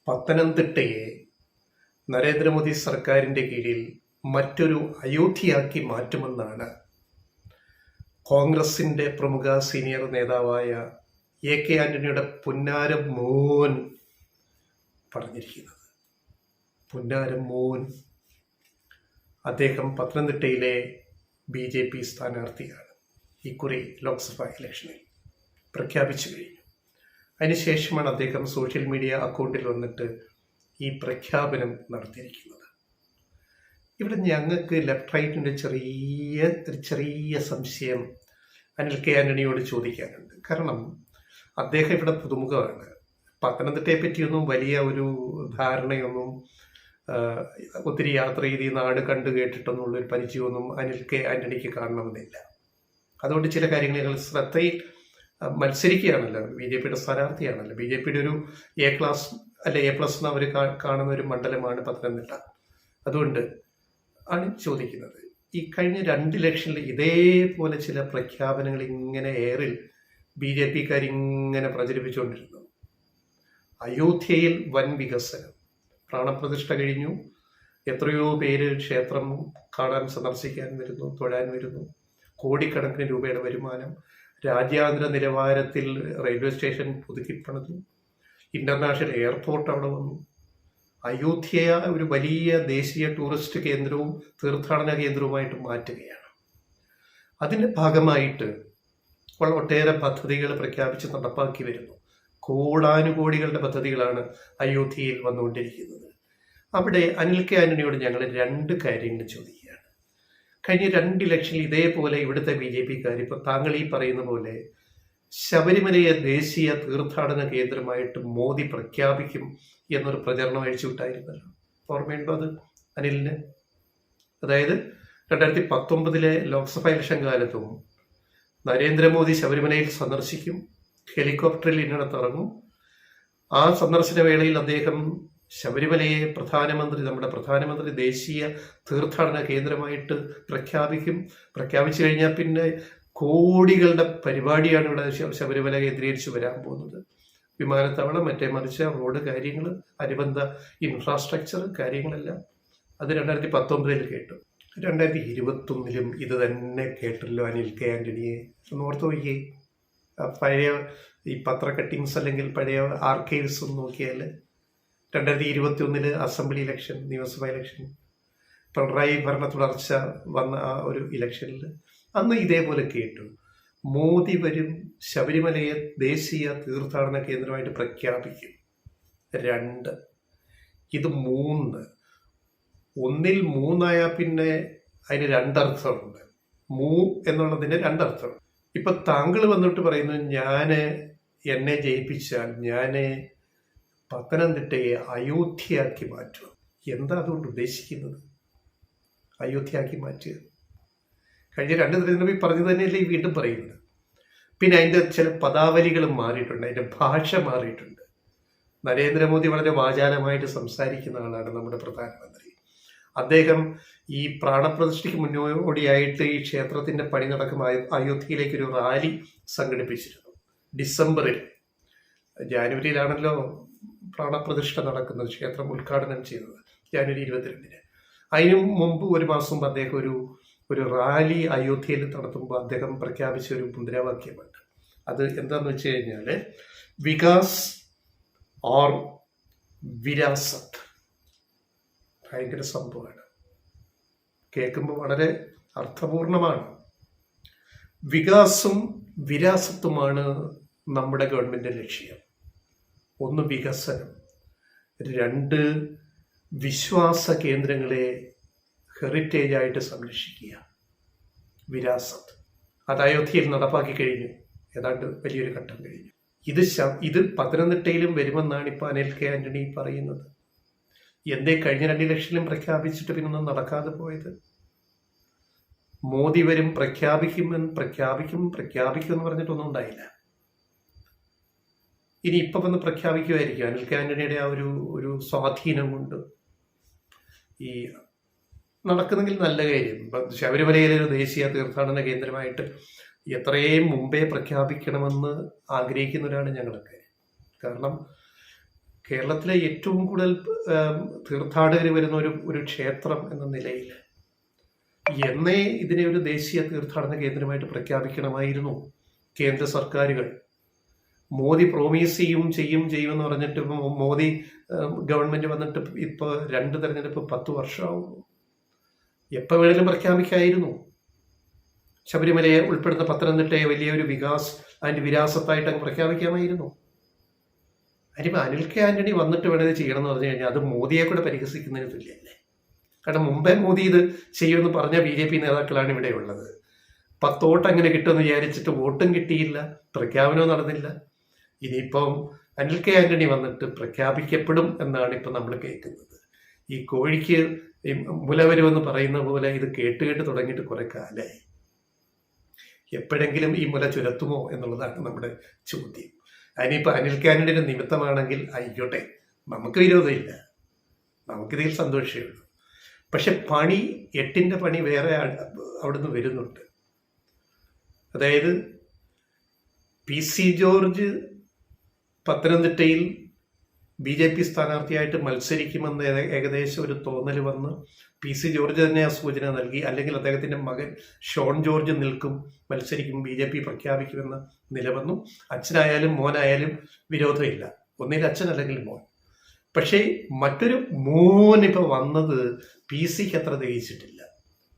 പത്തനംതിട്ടയെ നരേന്ദ്രമോദി സർക്കാരിൻ്റെ കീഴിൽ മറ്റൊരു അയോധ്യയാക്കി മാറ്റുമെന്നാണ് കോൺഗ്രസിൻ്റെ പ്രമുഖ സീനിയർ നേതാവായ എ കെ ആന്റണിയുടെ പുന്നാരം മോൻ പറഞ്ഞിരിക്കുന്നത്. പുന്നാരം മോൻ അദ്ദേഹം പത്തനംതിട്ടയിലെ BJP സ്ഥാനാർത്ഥിയാണ്. ഇക്കുറി ലോക്സഭാ ഇലക്ഷനിൽ പ്രഖ്യാപിച്ചു കഴിഞ്ഞു. അതിനുശേഷമാണ് അദ്ദേഹം സോഷ്യൽ മീഡിയ അക്കൗണ്ടിൽ വന്നിട്ട് ഈ പ്രഖ്യാപനം നടത്തിയിരിക്കുന്നത്. ഇവിടെ ഞങ്ങൾക്ക് ലെഫ്റ്റ് റൈറ്റിൻ്റെ ചെറിയ സംശയം അനിൽ കെ ആന്റണിയോട് ചോദിക്കാനുണ്ട്. കാരണം അദ്ദേഹം ഇവിടെ പുതുമുഖമാണ്. പത്തനംതിട്ടയെ പറ്റിയൊന്നും വലിയ ഒരു ധാരണയൊന്നും, ഒത്തിരി യാത്ര ചെയ്ത് ഈ നാട് കണ്ടു കേട്ടിട്ടൊന്നുള്ളൊരു പരിചയമൊന്നും അനിൽ കെ ആന്റണിക്ക് കാണണമെന്നില്ല. അതുകൊണ്ട് ചില കാര്യങ്ങൾ ഞങ്ങൾ ശ്രദ്ധയിൽ മത്സരിക്കുകയാണല്ലോ. BJPയുടെ സ്ഥാനാർത്ഥിയാണല്ലോ. BJPയുടെ ഒരു A ക്ലാസ് അല്ലെ A+ എന്ന് അവർ കാണുന്ന ഒരു മണ്ഡലമാണ് പത്തനംതിട്ട. അതുകൊണ്ട് ആണ് ചോദിക്കുന്നത്. ഈ കഴിഞ്ഞ 2 ഇലക്ഷനിൽ ഇതേപോലെ ചില പ്രഖ്യാപനങ്ങൾ ഇങ്ങനെ എയറിൽ BJPക്കാർ ഇങ്ങനെ പ്രചരിപ്പിച്ചുകൊണ്ടിരുന്നു. അയോധ്യയിൽ വൻ വികസനം, പ്രാണപ്രതിഷ്ഠ കഴിഞ്ഞു, എത്രയോ പേര് ക്ഷേത്രം കാണാൻ സന്ദർശിക്കാൻ വരുന്നു, തൊഴാൻ വരുന്നു, കോടിക്കണക്കിന് രൂപയുടെ വരുമാനം, രാജ്യാന്തര നിലവാരത്തിൽ റെയിൽവേ സ്റ്റേഷൻ പുതുക്കിപ്പണിതു, ഇന്റർനാഷണൽ എയർപോർട്ട് അവിടെ വന്നു. അയോധ്യ ഒരു വലിയ ദേശീയ ടൂറിസ്റ്റ് കേന്ദ്രവും തീർത്ഥാടന കേന്ദ്രവുമായിട്ട് മാറ്റുകയാണ്. അതിൻ്റെ ഭാഗമായിട്ട് ഒട്ടേറെ പദ്ധതികൾ പ്രഖ്യാപിച്ച് നടപ്പാക്കി വരുന്നു. കോടാനുകോടികളുടെ പദ്ധതികളാണ് അയോധ്യയിൽ വന്നുകൊണ്ടിരിക്കുന്നത്. അവിടെ അനിൽ കെ ആന്റണിയോട് ഞങ്ങൾ 2 കാര്യങ്ങൾ ചോദിക്കുകയാണ്. കഴിഞ്ഞ 2 ഇലക്ഷനിൽ ഇതേപോലെ ഇവിടുത്തെ BJPക്കാർ ഇപ്പോൾ താങ്കൾ ഈ പറയുന്ന പോലെ ശബരിമലയെ ദേശീയ തീർത്ഥാടന കേന്ദ്രമായിട്ട് മോദി പ്രഖ്യാപിക്കും എന്നൊരു പ്രചരണം അഴിച്ചുവിട്ടായിരുന്നല്ലോ. ഓർമ്മയുണ്ടോ അത് അനിലിന്? അതായത് 2019 ലോക്സഭാ ഇലക്ഷൻ കാലത്തും നരേന്ദ്രമോദി ശബരിമലയിൽ സന്ദർശിക്കും, ഹെലികോപ്റ്ററിൽ ഇറങ്ങും. ആ സന്ദർശന വേളയിൽ അദ്ദേഹം ശബരിമലയെ നമ്മുടെ പ്രധാനമന്ത്രി ദേശീയ തീർത്ഥാടന കേന്ദ്രമായിട്ട് പ്രഖ്യാപിച്ചു കഴിഞ്ഞാൽ പിന്നെ കോടികളുടെ പരിപാടിയാണ് ഇവിടെ ശബരിമല കേന്ദ്രീകരിച്ച് വരാൻ പോകുന്നത്. വിമാനത്താവളം, മറിച്ച റോഡ് കാര്യങ്ങൾ, അനുബന്ധ ഇൻഫ്രാസ്ട്രക്ചർ കാര്യങ്ങളെല്ലാം. അത് 2019 കേട്ടു. 2021 ഇത് തന്നെ കേട്ടല്ലോ അനിൽ കെ ആന്റണിയെ. ഓർത്ത് നോക്കിയേ, പഴയ ഈ പത്ര കട്ടിങ്സ് അല്ലെങ്കിൽ പഴയ ആർക്കൈവ്സ് ഒന്ന് നോക്കിയാൽ 2021 അസംബ്ലി ഇലക്ഷൻ, നിയമസഭാ ഇലക്ഷൻ, പിണറായി ഭരണ തുടർച്ച വന്ന ആ ഒരു ഇലക്ഷനിൽ അന്ന് ഇതേപോലെ കേട്ടു. മോദി വരും, ശബരിമലയെ ദേശീയ തീർത്ഥാടന കേന്ദ്രമായിട്ട് പ്രഖ്യാപിക്കും. 2 ഇത് 3. ഒന്നിൽ 3 പിന്നെ അതിന് 2 അർത്ഥമുണ്ട്. എന്നുള്ളതിന് 2 അർത്ഥമുണ്ട്. ഇപ്പൊ താങ്കൾ വന്നിട്ട് പറയുന്നു, എന്നെ ജയിപ്പിച്ചാൽ ഞാൻ പത്തനംതിട്ടയെ അയോധ്യയാക്കി മാറ്റും. എന്താ അതുകൊണ്ട് ഉദ്ദേശിക്കുന്നത്? അയോധ്യയാക്കി മാറ്റുക കഴിഞ്ഞ 2 തെരഞ്ഞെടുപ്പിൽ പറഞ്ഞു തന്നെയല്ലേ ഈ വീണ്ടും പറയുന്നത്. പിന്നെ അതിൻ്റെ ചില പദാവലികളും മാറിയിട്ടുണ്ട്, അതിൻ്റെ ഭാഷ മാറിയിട്ടുണ്ട്. നരേന്ദ്രമോദി വളരെ വാചാലമായിട്ട് സംസാരിക്കുന്ന ആളാണ് നമ്മുടെ പ്രധാനമന്ത്രി. അദ്ദേഹം ഈ പ്രാണപ്രതിഷ്ഠയ്ക്ക് മുന്നോടിയായിട്ട് ഈ ക്ഷേത്രത്തിൻ്റെ പണി നടക്കുന്ന അയോധ്യയിലേക്ക് ഒരു റാലി സംഘടിപ്പിച്ചിരുന്നു. ഡിസംബറിൽ, ജാനുവരിയിലാണല്ലോ പ്രാണപ്രതിഷ്ഠ നടക്കുന്നത്, ക്ഷേത്രം ഉദ്ഘാടനം ചെയ്തത് ജാനുവരി 22. അതിനു മുമ്പ് 1 മാസം മുമ്പ് അദ്ദേഹം ഒരു റാലി അയോധ്യയിൽ നടത്തുമ്പോൾ അദ്ദേഹം പ്രഖ്യാപിച്ച ഒരു മുദ്രാവാക്യമുണ്ട്. അത് എന്താന്ന് വെച്ച് കഴിഞ്ഞാൽ വികാസ് ഓർ വിരാസത്ത്. ഭയങ്കര സംഭവമാണ്, കേൾക്കുമ്പോൾ വളരെ അർത്ഥപൂർണമാണ്. വികാസും വിരാസത്തുമാണ് നമ്മുടെ ഗവൺമെന്റ് ലക്ഷ്യം. 1 വികസനം, 2 വിശ്വാസ കേന്ദ്രങ്ങളെ ഹെറിറ്റേജ് ആയിട്ട് സംരക്ഷിക്കുക. വിരാസത്ത് അത് അയോധ്യയിൽ നടപ്പാക്കി കഴിഞ്ഞു, ഏതാണ്ട് വലിയൊരു ഘട്ടം കഴിഞ്ഞു. ഇത് പത്തനംതിട്ടയിലും വരുമെന്നാണ് ഇപ്പോൾ അനിൽ കെ ആന്റണി പറയുന്നത്. എന്തേ കഴിഞ്ഞ 2 ഇലക്ഷനിലും പ്രഖ്യാപിച്ചിട്ട് പിന്നൊന്നും നടക്കാതെ പോയത്? മോദി വരും, പ്രഖ്യാപിക്കും എന്ന് പറഞ്ഞിട്ടൊന്നും ഉണ്ടായില്ല. ഇനി ഇപ്പം വന്ന് പ്രഖ്യാപിക്കുമായിരിക്കും. അനിൽ കെ ആന്റണിയുടെ ആ ഒരു സ്വാധീനം കൊണ്ട് ഈ നടക്കുന്നെങ്കിൽ നല്ല കാര്യം. ശബരിമലയിലെ ഒരു ദേശീയ തീർത്ഥാടന കേന്ദ്രമായിട്ട് എത്രയും മുമ്പേ പ്രഖ്യാപിക്കണമെന്ന് ആഗ്രഹിക്കുന്നവരാണ് ഞങ്ങളൊക്കെ. കാരണം കേരളത്തിലെ ഏറ്റവും കൂടുതൽ തീർത്ഥാടകർ വരുന്ന ഒരു ക്ഷേത്രം എന്ന നിലയിൽ എന്നേ ഇതിനെ ഒരു ദേശീയ തീർത്ഥാടന കേന്ദ്രമായിട്ട് പ്രഖ്യാപിക്കണമായിരുന്നു കേന്ദ്ര സർക്കാരുകൾ. മോദി പ്രോമീസ് ചെയ്യുമെന്ന് പറഞ്ഞിട്ട് മോദി ഗവൺമെന്റ് വന്നിട്ട് ഇപ്പോൾ 2 തെരഞ്ഞെടുപ്പ് 10 വർഷമാവുന്നു. എപ്പോൾ വേണേലും പ്രഖ്യാപിക്കായിരുന്നു. ശബരിമലയെ ഉൾപ്പെടുന്ന പത്തനംതിട്ടയെ വലിയൊരു അതിന്റെ വിരാസത്തായിട്ട് അങ്ങ് പ്രഖ്യാപിക്കാമായിരുന്നു. അതിനിപ്പോൾ അനിൽ കെ ആന്റണി വന്നിട്ട് വേണത് ചെയ്യണം എന്ന് പറഞ്ഞു കഴിഞ്ഞാൽ അത് മോദിയെ കൂടെ പരിഹസിക്കുന്നതിന് തുല്യമല്ലേ? കാരണം മുമ്പേ മോദി ഇത് ചെയ്യുമെന്ന് പറഞ്ഞ BJP നേതാക്കളാണ് ഇവിടെ ഉള്ളത്. 10 വോട്ട് അങ്ങനെ കിട്ടുമെന്ന് വിചാരിച്ചിട്ട് വോട്ടും കിട്ടിയില്ല, പ്രഖ്യാപനവും നടന്നില്ല. ഇനിയിപ്പം അനിൽ കെ ആന്റണി വന്നിട്ട് പ്രഖ്യാപിക്കപ്പെടും എന്നാണ് ഇപ്പം നമ്മൾ കേൾക്കുന്നത്. ഈ കോഴിക്ക് മുല വരുമെന്ന് പറയുന്ന പോലെ ഇത് കേട്ട് തുടങ്ങിയിട്ട് കുറെ കാലമായി. എപ്പോഴെങ്കിലും ഈ മുല ചുരത്തുമോ എന്നുള്ളതാണ് നമ്മുടെ ചോദ്യം. അതിനിപ്പോൾ അനിൽ കെ ആന്റണിയുടെ നിമിത്തമാണെങ്കിൽ ആയിക്കോട്ടെ, നമുക്ക് വിരോധമില്ല, നമുക്കിതിൽ സന്തോഷമേ ഉള്ളൂ. പക്ഷെ 8ന്റെ പണി വേറെ അവിടുന്ന് വരുന്നുണ്ട്. അതായത് PC ജോർജ് പത്തനംതിട്ടയിൽ BJP സ്ഥാനാർത്ഥിയായിട്ട് മത്സരിക്കുമെന്ന് ഏകദേശം ഒരു തോന്നൽ വന്ന് PC ജോർജ് തന്നെ ആ സൂചന നൽകി. അല്ലെങ്കിൽ അദ്ദേഹത്തിന്റെ മകൻ ഷോൺ ജോർജ് മത്സരിക്കും, BJP പ്രഖ്യാപിക്കുമെന്ന നിലവന്നു. അച്ഛനായാലും മോനായാലും വിരോധമില്ല, ഒന്നിൽ അച്ഛൻ അല്ലെങ്കിൽ മോൻ. പക്ഷേ മറ്റൊരു മോൻ ഇപ്പൊ വന്നത് PCക്ക് അത്ര ദഹിച്ചിട്ടില്ല.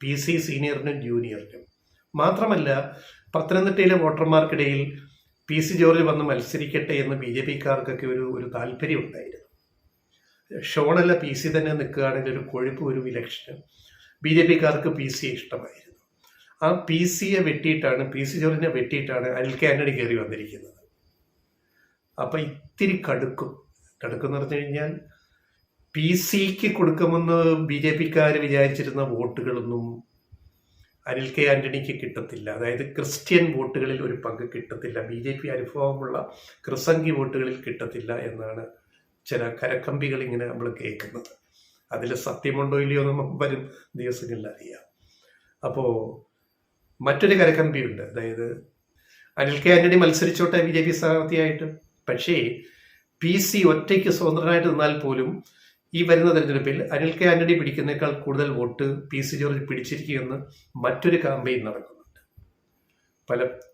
PC സീനിയറിനും ജൂനിയറിനും മാത്രമല്ല, പത്തനംതിട്ടയിലെ വോട്ടർമാർക്കിടയിൽ PC ജോർജ് വന്ന് മത്സരിക്കട്ടെ എന്ന് BJPക്കാർക്കൊക്കെ ഒരു താല്പര്യം ഉണ്ടായിരുന്നു. ഷോണല്ല PC തന്നെ നിൽക്കുകയാണെങ്കിൽ ഒരു കൊഴുപ്പ് ഒരു ഇലക്ഷൻ BJPക്കാർക്ക് PC ഇഷ്ടമായിരുന്നു. ആ PC ജോർജിനെ വെട്ടിയിട്ടാണ് അനിൽ കെ ആന്റണി കയറി വന്നിരിക്കുന്നത്. അപ്പൊ ഇത്തിരി കടുക്കും എന്ന് പറഞ്ഞു കഴിഞ്ഞാൽ PCക്ക് കൊടുക്കുമെന്ന് BJPക്കാർ വിചാരിച്ചിരുന്ന വോട്ടുകളൊന്നും അനിൽ കെ ആന്റണിക്ക് കിട്ടത്തില്ല. അതായത് ക്രിസ്ത്യൻ വോട്ടുകളിൽ ഒരു പങ്ക് കിട്ടത്തില്ല, BJP അനുഭവമുള്ള ക്രിസംഗി വോട്ടുകളിൽ കിട്ടത്തില്ല എന്നാണ് ചില കരക്കമ്പികൾ ഇങ്ങനെ നമ്മൾ കേൾക്കുന്നത്. അതിൽ സത്യമുണ്ടോ ഇല്ലയോ എന്ന് വരും ദിവസങ്ങളിൽ അറിയാം. അപ്പോൾ മറ്റൊരു കരക്കമ്പിയുണ്ട്. അതായത് അനിൽ കെ ആന്റണി മത്സരിച്ചോട്ടെ BJP സ്ഥാനാർത്ഥിയായിട്ട്, പക്ഷേ PC ഒറ്റയ്ക്ക് സ്വതന്ത്രനായിട്ട് നിന്നാൽ പോലും ഈ വരുന്ന തെരഞ്ഞെടുപ്പിൽ അനിൽ കെ ആന്റണി പിടിക്കുന്നേക്കാൾ കൂടുതൽ വോട്ട് PC ജോർജ് പിടിച്ചിരിക്കുമെന്ന് മറ്റൊരു കാമ്പയിൻ നടക്കുന്നുണ്ട്.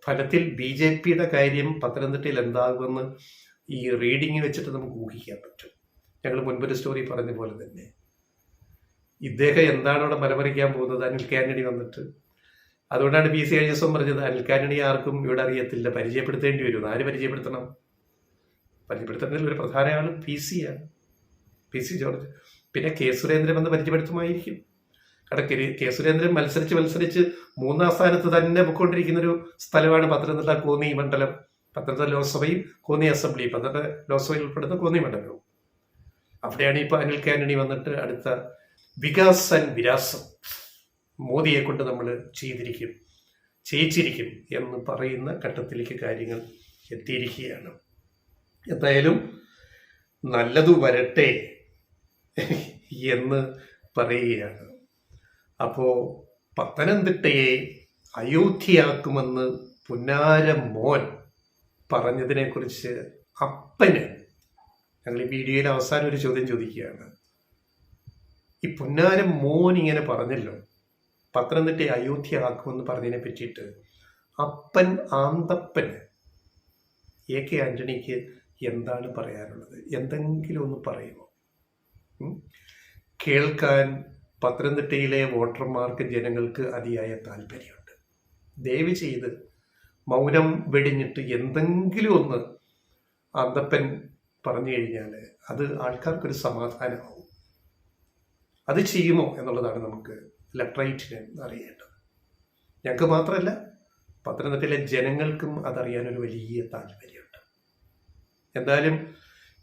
ഫലത്തിൽ BJPയുടെ കാര്യം പത്തനംതിട്ടയിൽ എന്താകുമെന്ന് ഈ റീഡിങ് വെച്ചിട്ട് നമുക്ക് ഊഹിക്കാൻ പറ്റും. ഞങ്ങൾ മുൻപൊരു സ്റ്റോറി പറഞ്ഞ പോലെ തന്നെ ഇദ്ദേഹം എന്താണ് അവിടെ മലമറിക്കാൻ പോകുന്നത് അനിൽ കെ ആന്റണി വന്നിട്ട്. അതുകൊണ്ടാണ് PC കഴിഞ്ഞ ദിവസം പറഞ്ഞത് അനിൽ കെ ആന്റണി ആർക്കും ഇവിടെ അറിയത്തില്ല, പരിചയപ്പെടുത്തേണ്ടി വരും. ആര് പരിചയപ്പെടുത്തണം? പരിചയപ്പെടുത്തുന്നതിൽ ഒരു പ്രധാന ആൾ PC-യാണ്, PC ജോർജ്. പിന്നെ K സുരേന്ദ്രൻ വന്ന് പരിചയപ്പെടുത്തുമായിരിക്കും. കാരണം K സുരേന്ദ്രൻ മത്സരിച്ച് 3ാം സ്ഥാനത്ത് തന്നെ പൊയ്ക്കൊണ്ടിരിക്കുന്ന ഒരു സ്ഥലമാണ് പത്തനംതിട്ട കോന്നി മണ്ഡലം. പത്തനംതിട്ട ലോക്സഭയും കോന്നി അസംബ്ലിയും, പത്തനംതിട്ട ലോക്സഭയിൽ ഉൾപ്പെടുന്ന കോന്നി മണ്ഡലവും. അവിടെയാണ് ഇപ്പോൾ അനിൽ കെ ആന്റണി വന്നിട്ട് അടുത്ത വികാസ് ആൻഡ് വിരാസം മോദിയെ കൊണ്ട് നമ്മൾ ചെയ്യിച്ചിരിക്കും എന്ന് പറയുന്ന ഘട്ടത്തിലേക്ക് കാര്യങ്ങൾ എത്തിയിരിക്കുകയാണ്. എന്തായാലും നല്ലതു വരട്ടെ എന്ന് പറയുകയാണ്. അപ്പോൾ പത്തനംതിട്ടയെ അയോധ്യയാക്കുമെന്ന് പുന്നാര മോൻ പറഞ്ഞതിനെക്കുറിച്ച് അപ്പന് ഞങ്ങൾ ഈ വീഡിയോയിൽ അവസാനം ഒരു ചോദ്യം ചോദിക്കുകയാണ്. ഈ പുന്നാര മോൻ ഇങ്ങനെ പറഞ്ഞല്ലോ, പത്തനംതിട്ടയെ അയോധ്യയാക്കുമെന്ന് പറഞ്ഞതിനെ പറ്റിയിട്ട് അപ്പൻ ആന്തപ്പന് AK ആന്റണിക്ക് എന്താണ് പറയാനുള്ളത്? എന്തെങ്കിലും ഒന്ന് പറയുമോ? കേൾക്കാൻ പത്തനംതിട്ടയിലെ വോട്ടർമാർക്ക്, ജനങ്ങൾക്ക് അതിയായ താല്പര്യമുണ്ട്. ദയവ് ചെയ്ത് മൗനം വെടിഞ്ഞിട്ട് എന്തെങ്കിലും ഒന്ന് അന്തപ്പൻ പറഞ്ഞു കഴിഞ്ഞാൽ അത് ആൾക്കാർക്കൊരു സമാധാനമാവും. അത് ചെയ്യുമോ എന്നുള്ളതാണ് നമുക്ക് ലെഫ്റ്റ് അറിയേണ്ടത്. ഞങ്ങൾക്ക് മാത്രമല്ല, പത്തനംതിട്ടയിലെ ജനങ്ങൾക്കും അതറിയാനൊരു വലിയ താല്പര്യമുണ്ട്. എന്തായാലും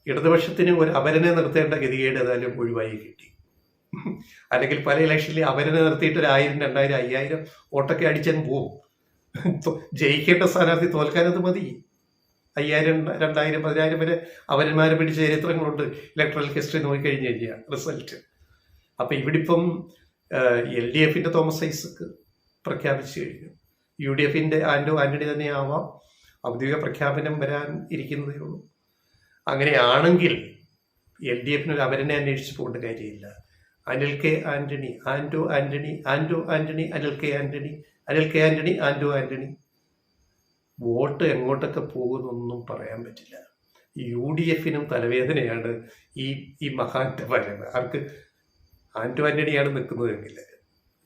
ഇടതുപക്ഷത്തിന് ഒരു അപരനെ നിർത്തേണ്ട ഗതികേട് ഏതായാലും ഒഴിവായി കിട്ടി. അല്ലെങ്കിൽ പല ഇലക്ഷനിൽ അവരനെ നിർത്തിയിട്ട് 1000, 2000, 5000 വോട്ടൊക്കെ അടിച്ചങ്ങ് പോവും. ജയിക്കേണ്ട സ്ഥാനാർത്ഥി തോൽക്കാനത് മതി. 5000, 2000, 10000 വരെ അവരന്മാരെ പിടിച്ച ചരിത്രങ്ങളുണ്ട് ഇലക്ട്രൽ ഹിസ്റ്ററി നോക്കിക്കഴിഞ്ഞ് കഴിഞ്ഞാൽ റിസൾട്ട്. അപ്പൊ ഇവിടിപ്പം LDFന്റെ തോമസ് ഐസക് പ്രഖ്യാപിച്ചു കഴിഞ്ഞു. UDFന്റെ ആന്റണി തന്നെ ആവാം. ഔദ്യോഗിക പ്രഖ്യാപനം വരാൻ ഇരിക്കുന്നതേ ഉള്ളൂ. അങ്ങനെയാണെങ്കിൽ LDF അവരെന്നെ അന്വേഷിച്ച് പോകേണ്ട കാര്യമില്ല. അനിൽ കെ ആന്റണി, ആന്റോ ആന്റണി, ആന്റോ ആന്റണി, അനിൽ കെ ആന്റണി, അനിൽ കെ ആന്റണി, ആന്റോ ആന്റണി. വോട്ട് എങ്ങോട്ടൊക്കെ പോകുന്നൊന്നും പറയാൻ പറ്റില്ല. UDFനും തലവേദനയാണ് ഈ മഹാന്റെ വരവ്. ആർക്ക്? ആന്റോ ആന്റണിയാണ് നിൽക്കുന്നതെങ്കിൽ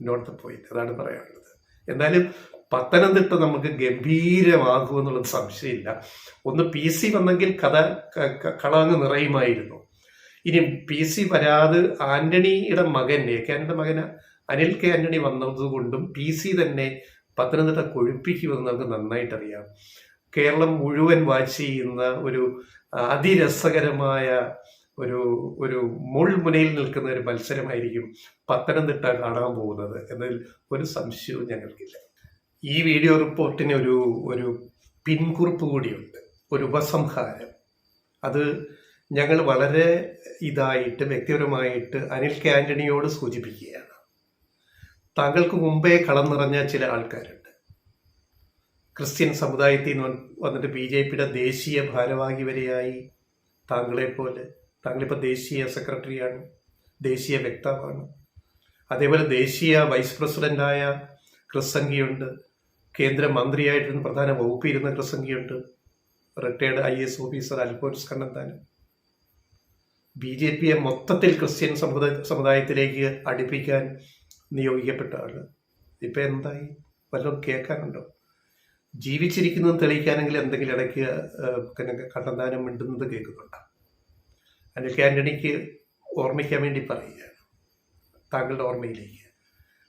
നോട്ട് ദ പോയിന്റ്. അതാണ് പറയാനുള്ളത്. എന്നാലും പത്തനംതിട്ട നമുക്ക് ഗംഭീരമാകുമെന്നുള്ളത് സംശയമില്ല. ഒന്ന് PC വന്നെങ്കിൽ കളങ്ങ് നിറയുമായിരുന്നു. ഇനി PC വരാതെ ആന്റണിയുടെ മകൻ AKന്റെ മകൻ അനിൽ കെ ആന്റണി വന്നതുകൊണ്ടും PC തന്നെ പത്തനംതിട്ട കൊഴുപ്പിക്കുമെന്ന് നമുക്ക് നന്നായിട്ടറിയാം. കേരളം മുഴുവൻ വാച്ച് ചെയ്യുന്ന ഒരു അതിരസകരമായ ഒരു മുൾമുനയിൽ നിൽക്കുന്ന ഒരു മത്സരമായിരിക്കും പത്തനംതിട്ട കാണാൻ പോകുന്നത് എന്നതിൽ ഒരു സംശയവും ഞങ്ങൾക്കില്ല. ഈ വീഡിയോ റിപ്പോർട്ടിന് ഒരു പിൻകുറിപ്പ് കൂടിയുണ്ട്, ഒരു ഉപസംഹാരം. അത് ഞങ്ങൾ വളരെ ഇതായിട്ട് വ്യക്തിപരമായിട്ട് അനിൽ കെ ആന്റണിയോട് സൂചിപ്പിക്കുകയാണ്. താങ്കൾക്ക് മുമ്പേ കളം നിറഞ്ഞ ചില ആൾക്കാരുണ്ട്. ക്രിസ്ത്യൻ സമുദായത്തിൽ നിന്ന് വന്നിട്ട് BJPയുടെ ദേശീയ ഭാരവാഹി വരെയായി താങ്കളെപ്പോലെ. താങ്കളിപ്പോൾ ദേശീയ സെക്രട്ടറിയാണ്, ദേശീയ വക്താവാണ്. അതേപോലെ ദേശീയ വൈസ് പ്രസിഡന്റായ ക്രിസംഗിയുണ്ട്, കേന്ദ്രമന്ത്രിയായിട്ടിരുന്ന പ്രധാന വകുപ്പിരുന്ന ക്രിസംഗിയുണ്ട്, retired IAS officer Alphons Kannanthanam. BJPയെ മൊത്തത്തിൽ ക്രിസ്ത്യൻ സമുദായത്തിലേക്ക് അടുപ്പിക്കാൻ നിയോഗിക്കപ്പെട്ട ആള്. ഇപ്പം എന്തായി? വല്ലതും കേൾക്കാനുണ്ടോ? ജീവിച്ചിരിക്കുന്നത് തെളിയിക്കാനെങ്കിൽ എന്തെങ്കിലും ഇടയ്ക്ക് കണ്ണന്താനം മിണ്ടുന്നത് കേൾക്കുന്നുണ്ടോ? അനിൽ കെ ആന്റണിക്ക് ഓർമ്മിക്കാൻ വേണ്ടി പറയുകയാണ്, താങ്കളുടെ ഓർമ്മയിലേക്ക്.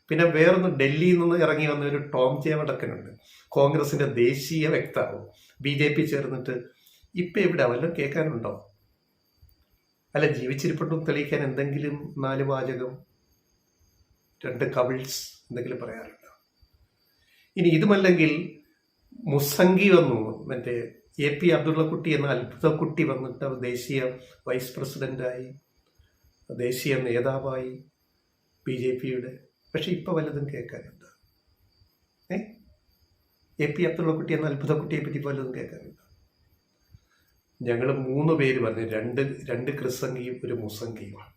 പിന്നെ വേറൊന്ന്, ഡൽഹിയിൽ നിന്ന് ഇറങ്ങി വന്ന ഒരു ടോം ജെ വടക്കനുണ്ട്, കോൺഗ്രസിന്റെ ദേശീയ വക്താവ്. BJP ചേർന്നിട്ട് ഇപ്പം എവിടെ? വല്ലതും കേൾക്കാനുണ്ടോ? അല്ല, ജീവിച്ചിരിപ്പുണ്ടെന്ന് തെളിയിക്കാൻ എന്തെങ്കിലും 4 വാചകം, 2 കവിൾസ് എന്തെങ്കിലും പറയാറുണ്ടോ? ഇനി ഇതുമല്ലെങ്കിൽ മുസംഗി വന്നു, മറ്റേ AP അബ്ദുള്ളക്കുട്ടി എന്ന അത്ഭുത കുട്ടി വന്നിട്ട് ദേശീയ വൈസ് പ്രസിഡന്റായി, ദേശീയ നേതാവായി BJPയുടെ. പക്ഷെ ഇപ്പൊ വല്ലതും കേൾക്കാനുണ്ട്? AP അബ്ദുള്ളക്കുട്ടി എന്ന അത്ഭുത കുട്ടിയെ പറ്റി വല്ലതും കേൾക്കാനുണ്ട്? ഞങ്ങൾ 3 പേര് പറഞ്ഞു, രണ്ട് ക്രിസംഗിയും ഒരു മുസംഗിയുമാണ്.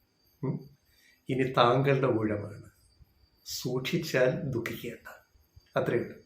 ഇനി താങ്കളുടെ ഊഴമാണ്. സൂക്ഷിച്ചാൽ ദുഃഖിക്കേണ്ട. അത്രയുള്ളൂ.